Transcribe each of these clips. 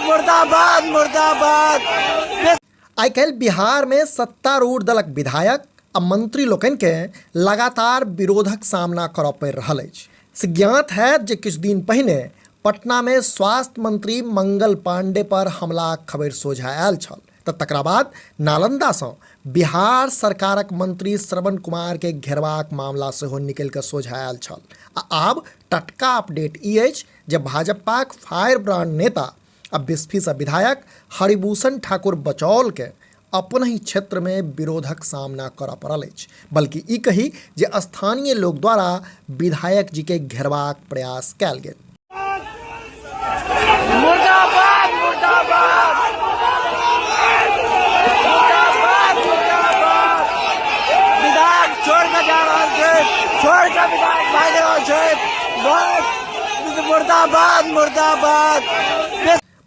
मुर्दाबाद मुर्दाबाद। आइ काल्हि बिहार में सत्तारूढ़ दलक विधायक आ मंत्री लोकनि के लगातार विरोधक सामना करऽ पड़ि रहल अछि। से ज्ञात है जे किछु दिन पहिने पटना में स्वास्थ्य मंत्री मंगल पांडे पर हमलाक खबरि सोझा आयल छल तऽ तकरा बाद नालंदा सँ बिहार सरकारक मंत्री श्रवण कुमार के घेरबाक मामला सेहो निकलि कऽ सोझा आयल छल। आ आब टटका अपडेट ई अछि जे भाजपाक फायर ब्रांड नेता आ बिस्फी सँ विधायक हरिभूषण ठाकुर बचौल के अपन ही क्षेत्र में विरोधक सामना करऽ पड़ल अछि। बल्कि ई कही जे स्थानीय लोग द्वारा विधायक जी के घेरबाक प्रयास कयल गेल। मुर्दाबाद मुर्दाबाद मुर्दाबाद मुर्दाबाद। विधायक छोड़ के जा रहल छै, छोड़ के विधायक भाग रहल छै। मुर्दाबाद मुर्दाबाद।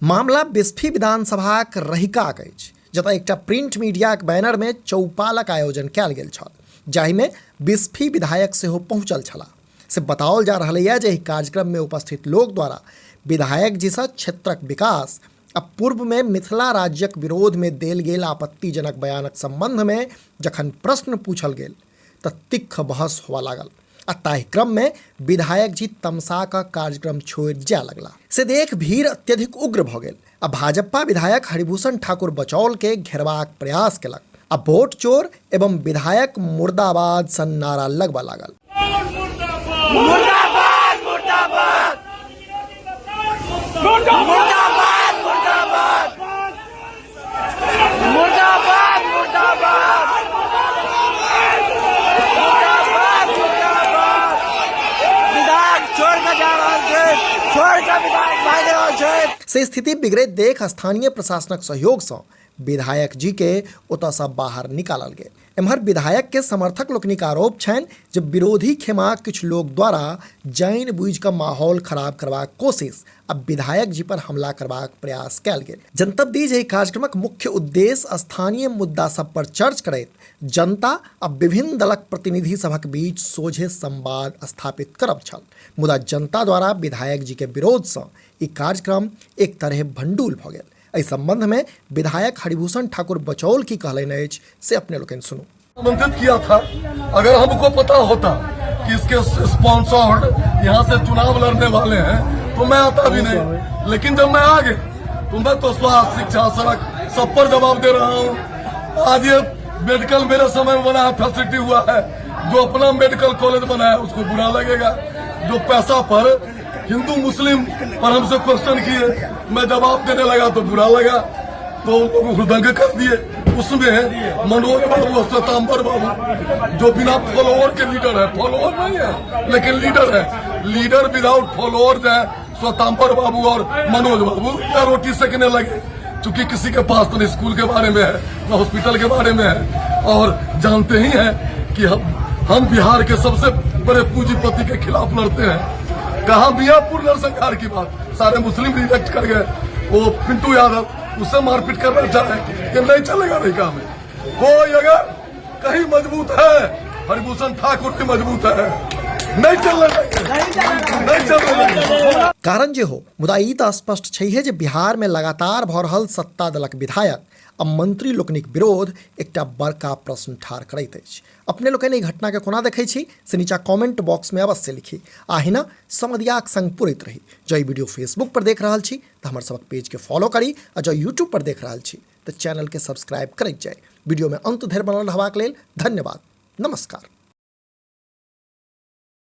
मामला बिस्फी विधानसभाक रहिकाक अछि, जतऽ एकटा प्रिंट मीडियाक बैनर में चौपालक आयोजन कयल गेल छल, जाहि में बिस्फी विधायक सेहो पहुंचल छलाह। से बताओल जा रहल है जे एहि कार्यक्रम में उपस्थित लोक द्वारा विधायक जी सँ क्षेत्रक विकास आ पूर्व में मिथिला राज्यक विरोध में देल गेल आपत्तिजनक बयानक संबंध में जखन प्रश्न पूछल गेल तऽ तीक्ष्ण बहस होबऽ लागल आ ताहि क्रम में विधायक जी तमसा कऽ कार्यक्रम छोड़ि जाय लगला। से देख भीड़ अत्यधिक उग्र भऽ गेल आ भाजपा विधायक हरिभूषण ठाकुर बचौल के घेरबाक प्रयास केलक आ वोट चोर एवं विधायक मुर्दाबाद सन नारा लगबऽ लागल। मुर्दाबाद मुर्दाबाद मुर्दाबाद मुर्दाबाद मुर्दाबाद मुर्दाबाद मुर्दाबाद मुर्दाबाद। विधायक छोड़ के जा रहल छै, छोड़ के विधायक भाग रहल छै। से स्थिति बिगड़ैत देख स्थानीय प्रशासनक सहयोग सँ विधायक जी के ओतऽ सँ बाहर निकालल गेल। एम्हर विधायक के समर्थक लोकनिक आरोप छनि जे विरोधी खेमाक किछु लोक द्वारा जानि बुझि कऽ माहौल खराब करबाक कोशिश आ विधायक जी पर हमला करबाक प्रयास कयल गेल। जनतब दी जे एहि कार्यक्रमक मुख्य उद्देश्य स्थानीय मुद्दा सब पर चर्च करैत जनता आ विभिन्न दलक प्रतिनिधि सभक बीच सोझे संवाद स्थापित करब छल। मुदा जनता द्वारा विधायक जी के विरोध सँ ई कार्यक्रम एक तरह भंडूल भऽ गेल। इस संबंध में विधायक हरिभूषण ठाकुर बचौल की कहलनि अछि से अपने लोगन सुनो। आमंत्रित किया था, अगर हमको पता होता कि इसके स्पॉन्सर्ड यहाँ से चुनाव लड़ने वाले हैं तो मैं आता भी नहीं। लेकिन जब मैं आ गया तो मैं तो स्वास्थ्य, शिक्षा, सड़क सब पर जवाब दे रहा हूँ। आज ये मेडिकल मेरे समय में बना है, फैसिलिटी हुआ है। जो अपना मेडिकल कॉलेज बना है उसको बुरा लगेगा। जो पैसा पर हिंदू मुस्लिम पर हमसे क्वेश्चन किए, मैं जवाब देने लगा तो बुरा लगा, तो लोग हृदंग कर दिए। उसमें मनोज बाबू, श्वेतांबर बाबू जो बिना फॉलोअर के लीडर है, फॉलोअर नहीं है लेकिन लीडर है, लीडर विदाउट फॉलोअर्स है, श्वेतांबर बाबू और मनोज बाबू या रोटी सेकने लगे। चूंकि किसी के पास तो स्कूल के बारे में है, न हॉस्पिटल के बारे में है, और जानते ही हैं कि हम बिहार के सबसे बड़े पूंजीपति के खिलाफ लड़ते हैं। कहा मियापुर नरसंहार की बात सारे मुस्लिम रिजेक्ट कर गए। वो पिंटू यादव उससे मारपीट करना चाहे, ये नहीं चलेगा। नहीं काम है कोई अगर कहीं मजबूत है, हरिभूषण ठाकुर भी मजबूत है, नहीं चलने देंगे। कारण जे हो मुदा ई तऽ स्पष्ट छैहे जे बिहार में लगातार भऽ रहल सत्ता दलक विधायक आ मंत्री लोकनिक विरोध एकटा बड़का प्रश्न ठाढ़ करैत अछि। अपने लोकनि एहि घटना के कोना देखै छी से नीचा कमेंट बॉक्स में अवश्य लिखी। आहिना समधियाक संग पुरैत रही। जँ ई वीडियो फेसबुक पर देख रहल छी तऽ हमर सबक पेज के फॉलो करी, आ जँ यूट्यूब पर देख रहल छी तऽ चैनल के सब्सक्राइब करैत जाय। वीडियो में अंत धरि बनल रहबाक लेल धन्यवाद। नमस्कार।